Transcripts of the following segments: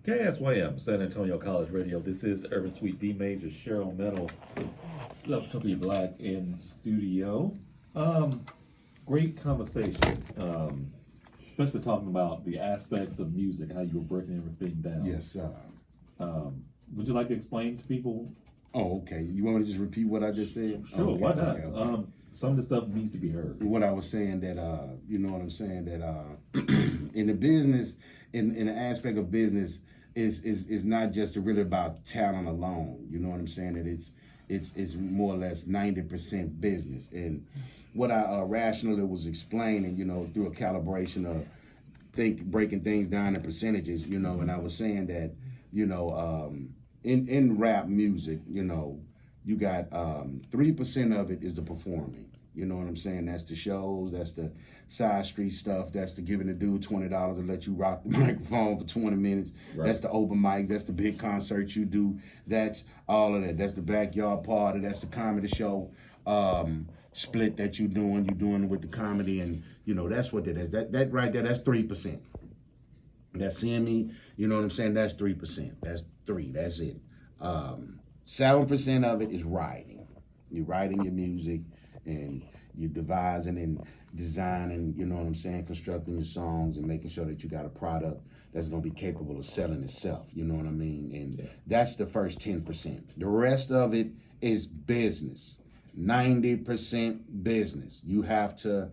KSYM, San Antonio College Radio. This is Urban Suite D Major, Cheryl Metal, Septopia Black in studio. Great conversation, especially talking about the aspects of music, how you were breaking everything down. Yes, sir. Would you like to explain to people? Oh, okay. You want me to just repeat what I just said? Sure, okay, why not? Okay. Some of the stuff needs to be heard. What I was saying that, you know what I'm saying, that in the business, in the aspect of business, is not just really about talent alone. You know what I'm saying? That it's more or less 90% business. And what I rationally was explaining, you know, through a calibration of breaking things down in percentages, you know, and I was saying that, you know, in rap music, you know, you got 3% of it is the performing. You know what I'm saying? That's the shows, that's the side street stuff, that's the giving the dude $20 and let you rock the microphone for 20 minutes. Right. That's the open mics, that's the big concerts you do. That's all of that. That's the backyard party, that's the comedy show split that you're doing with the comedy, and you know, that's what that is. That right there, that's 3%. That's seeing me, you know what I'm saying? That's 3%. That's 3, that's it. 7% of it is writing. You're writing your music and you're devising and designing, you know what I'm saying, constructing your songs and making sure that you got a product that's going to be capable of selling itself, you know what I mean? And that's the first 10%. The rest of it is business. 90% business. You have to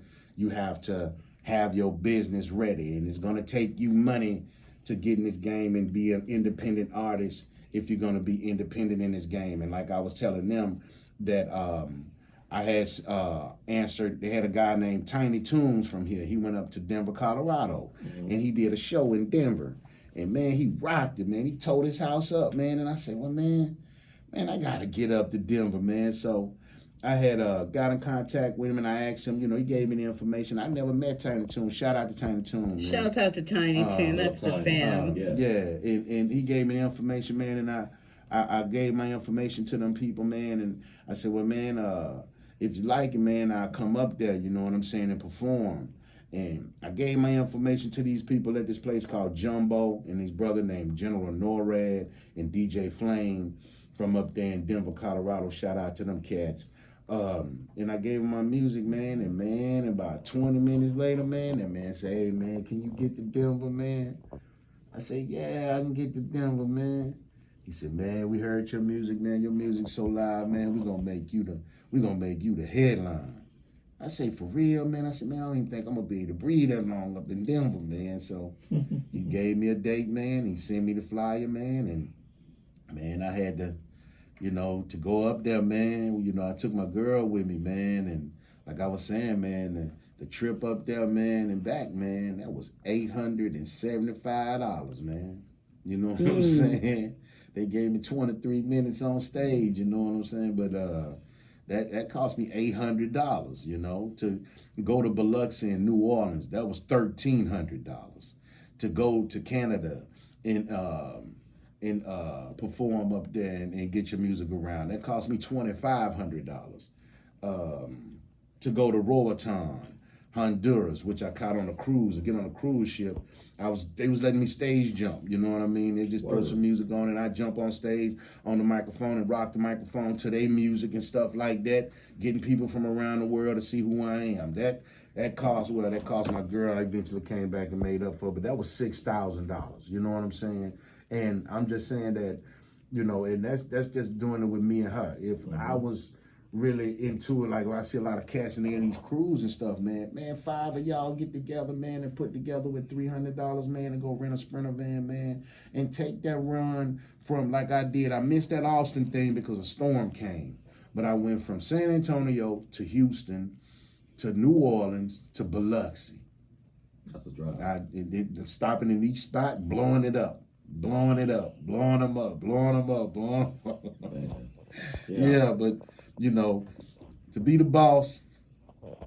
have your business ready, and it's going to take you money to get in this game and be an independent artist if you're going to be independent in this game. And like I was telling them that I had answered, they had a guy named Tiny Toons from here. He went up to Denver, Colorado, and he did a show in Denver. And man, he rocked it, man. He tore his house up, man. And I said, well, man, I got to get up to Denver, man. So I had got in contact with him, and I asked him, you know, he gave me the information. I never met Tiny Toon. Shout out to Tiny Toon, man. Shouts out to Tiny Toon. That's the fam. Yeah, and he gave me the information, man, and I gave my information to them people, man, and I said, well, man, if you like it, man, I'll come up there, you know what I'm saying, and perform. And I gave my information to these people at this place called Jumbo, and his brother named General Norad and DJ Flame from up there in Denver, Colorado. Shout out to them cats. And I gave him my music, man, and man, about 20 minutes later, man, that man said, hey, man, can you get to Denver, man? I said, yeah, I can get to Denver, man. He said, man, we heard your music, man. Your music's so loud, man. We're gonna make you the headline. I say, for real, man? I said, man, I don't even think I'm gonna be able to breathe that long up in Denver, man. So he gave me a date, man. He sent me the flyer, man, and man, I had to, you know, to go up there, man. You know, I took my girl with me, man, and like I was saying, man, the trip up there, man, and back, man, that was $875, man. You know what I'm saying? They gave me 23 minutes on stage, you know what I'm saying? But that cost me $800, you know, to go to Biloxi in New Orleans. That was $1,300. To go to Canada and perform up there and get your music around. That cost me $2,500. To go to Roatan, Honduras, which I caught on a cruise, to get on a cruise ship. They was letting me stage jump, you know what I mean? They just throw some music on and I jump on stage on the microphone and rock the microphone to their music and stuff like that, getting people from around the world to see who I am. That cost my girl. I eventually came back and made up for it, but that was $6,000, you know what I'm saying? And I'm just saying that, you know, and that's just doing it with me and her. If I was really into it, like I see a lot of cats in there, these crews and stuff, man, 5 of y'all get together, man, and put together with $300, man, and go rent a Sprinter van, man, and take that run from, like I did. I missed that Austin thing because a storm came, but I went from San Antonio to Houston to New Orleans to Biloxi. That's a drive. Stopping in each spot, blowing it up, blowing them up, blowing them up. Man. Yeah, but you know, to be the boss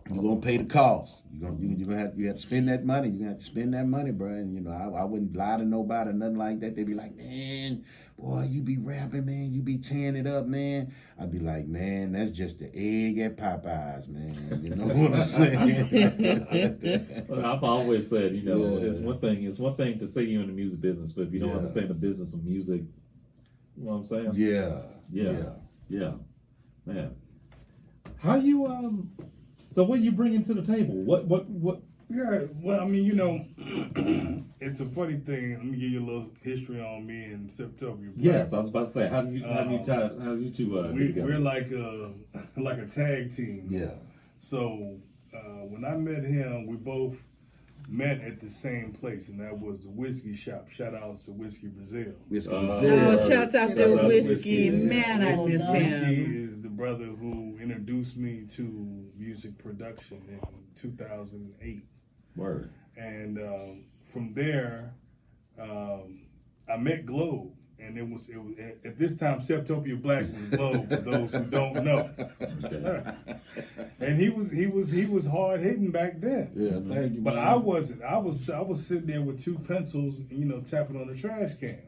you're gonna pay the cost. You're gonna have to spend that money. You're gonna have to spend that money, bro. And you know, I wouldn't lie to nobody, nothing like that. They'd be like, man, boy, you be rapping, man. You be tearing it up, man. I'd be like, man, that's just the egg at Popeyes, man. You know what I'm saying? Well, I've always said, you know, Yeah. it's one thing to say you're in the music business, but if you don't Yeah. understand the business of music, you know what I'm saying? Yeah. Man. How you so what you bringing to the table? What Yeah, well, I mean, you know, it's a funny thing. Let me give you a little history on me and Septopia. Yes, I was about to say, how do you two get together? We're like a tag team. Yeah. So when I met him, we both met at the same place, and that was the whiskey shop. Shout outs to Whiskey Brazil. Whiskey Oh, Brazil. Oh, shouts out Shout to out to Whiskey. Whiskey. Man, I miss Whiskey him. is the brother who introduced me to music production in 2008. Word. And from there, I met Globe, and it was at this time Septopia Black was Globe for those who don't know. Okay. And he was hard hitting back then. Yeah, thank you. But man. I wasn't. I was sitting there with 2 pencils, you know, tapping on the trash can.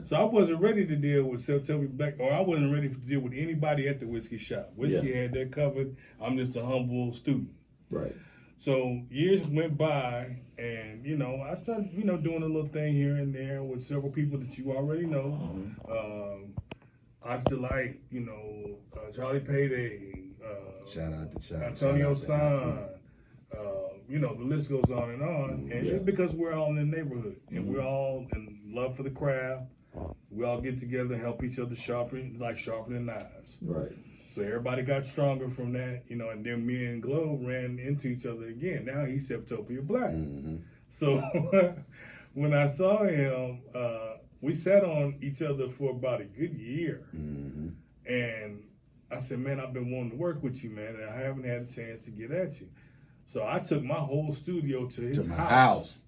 So I wasn't ready to deal with Septopia Black, or I wasn't ready to deal with anybody at the whiskey shop. Whiskey had that covered. I'm just a humble student. Right. So years went by, and you know, I started, you know, doing a little thing here and there with several people that you already know. Oxdelight, you know, Charlie Payday, Shout out to Charlie. Antonio Shout out San, you know, the list goes on and on. And Yeah. it's because we're all in the neighborhood, and we're all in love for the craft. We all get together and help each other sharpening knives. Right. So everybody got stronger from that, you know, and then me and Globe ran into each other again. Now he's Septopia Black. So when I saw him, we sat on each other for about a good year. And I said, man, I've been wanting to work with you, man, and I haven't had a chance to get at you. So I took my whole studio to his to my house.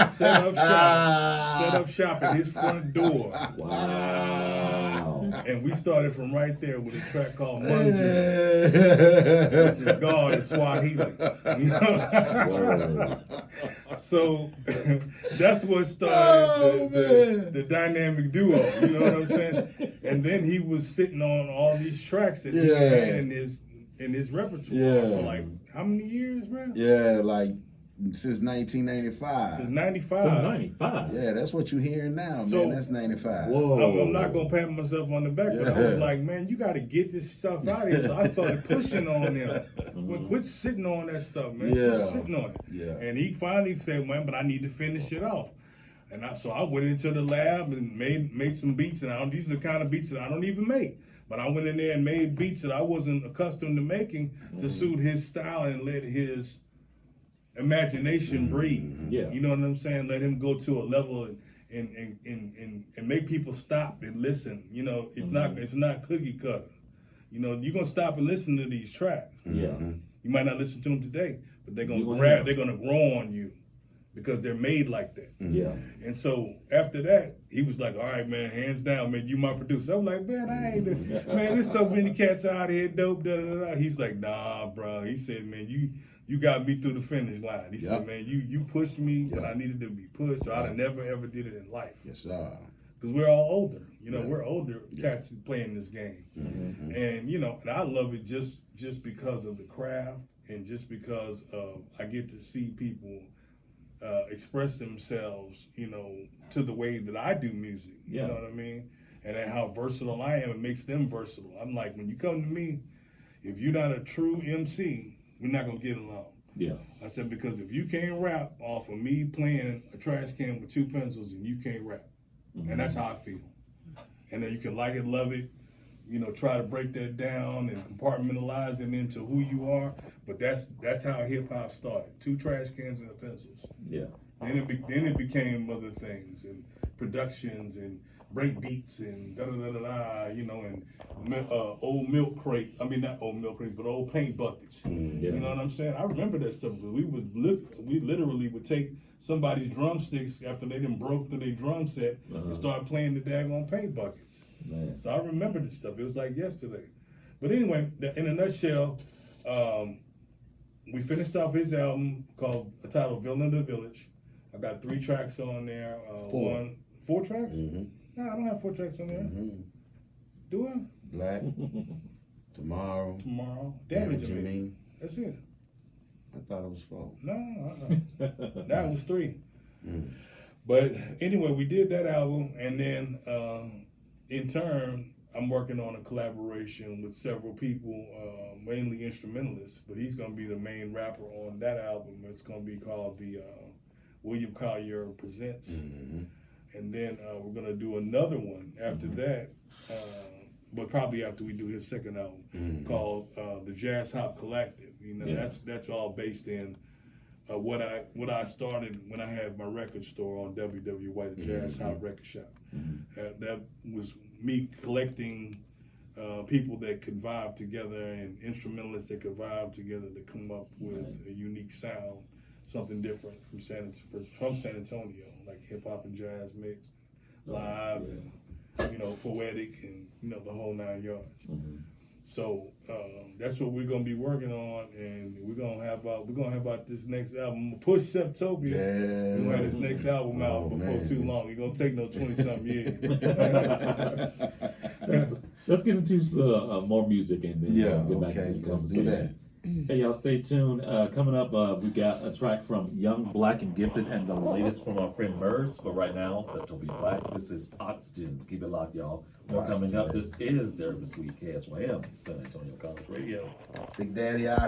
Set up shop at his front door. Wow. And we started from right there with a track called Munjin, which is God in Swahili. You know? So that's what started the dynamic duo. You know what I'm saying? And then he was sitting on all these tracks that he had in his repertoire for like how many years, man? Yeah, like since 1995. Since '95. Since 95. Yeah, that's what you're hearing now, So- man. That's 95. Whoa. I'm not gonna pat myself on the back, but I was like, man, you got to get this stuff out of here. So I started pushing on him. Well, quit sitting on that stuff, man. Yeah. Quit sitting on it. Yeah. And he finally said, man, but I need to finish it off. And so I went into the lab and made some beats, and these are the kind of beats that I don't even make. But I went in there and made beats that I wasn't accustomed to making to suit his style and let his imagination breathe. Yeah. You know what I'm saying? Let him go to a level and make people stop and listen. You know, it's not cookie cutter. You know, you're gonna stop and listen to these tracks. Yeah. You might not listen to them today, but they're You gonna will. they're gonna grow on you because they're made like that. Yeah. And so after that, he was like, all right, man, hands down, man, you my producer. I'm like, man, I ain't, man, there's so many cats out here, dope, da da da. He's like, nah, bro. He said, man, you got me through the finish line. He said, man, you pushed me, but I needed to be pushed, or I'd have never ever did it in life. Yes, sir. Because we're all older. You know, we're older cats playing this game. And, you know, and I love it just because of the craft and just because I get to see people express themselves, you know, to the way that I do music. You know what I mean? And then how versatile I am, it makes them versatile. I'm like, when you come to me, if you're not a true MC, we're not going to get along. Yeah. I said, because if you can't rap off of me playing a trash can with 2 pencils, and you can't rap. And that's how I feel. And then you can like it, love it, you know, try to break that down and compartmentalize it into who you are. But that's how hip hop started. 2 trash cans and a pencils. Yeah. Then it became other things and productions and break beats and da da da da da, you know, and old milk crate. I mean, not old milk crates, but old paint buckets. Yeah. You know what I'm saying? I remember that stuff because we literally would take somebody's drumsticks after they done broke through their drum set and start playing the daggone paint buckets. Man. So I remember this stuff. It was like yesterday. But anyway, in a nutshell, we finished off his album called titled "Villain of the Village." I got 3 tracks on there. 4 tracks? Mm-hmm. No, I don't have 4 tracks on there. Mm-hmm. Do I? Black. Tomorrow. Damage you Me. mean? That's it. I thought it was 4. No, that was 3. Mm. But anyway, we did that album, and then in turn, I'm working on a collaboration with several people, mainly instrumentalists. But he's going to be the main rapper on that album. It's going to be called the William Collier Presents. Mm-hmm. And then we're going to do another one after that, but probably after we do his second album, called the Jazz Hop Collective. You know, that's all based in what I started when I had my record store on WWY, the Jazz Hop Record Shop. That was me collecting people that could vibe together and instrumentalists that could vibe together to come up with a unique sound, something different from San Antonio, like hip hop and jazz mix, live, and poetic, and the whole 9 yards. So that's what we're gonna be working on, and we're gonna have out this next album. Push Septopia. Yeah. We're gonna have this next album out before too long. It's gonna take no 20-something years. Let's get into more music and then get back to the let's do conversation. that. Hey, y'all, stay tuned. Coming up, we got a track from Young, Black, and Gifted, and the latest from our friend Murs. But right now, Septopia Black. This is Oxygen. Keep it locked, y'all. More coming up. This is the Urban Suite KSYM, San Antonio College Radio. Big Daddy Ox.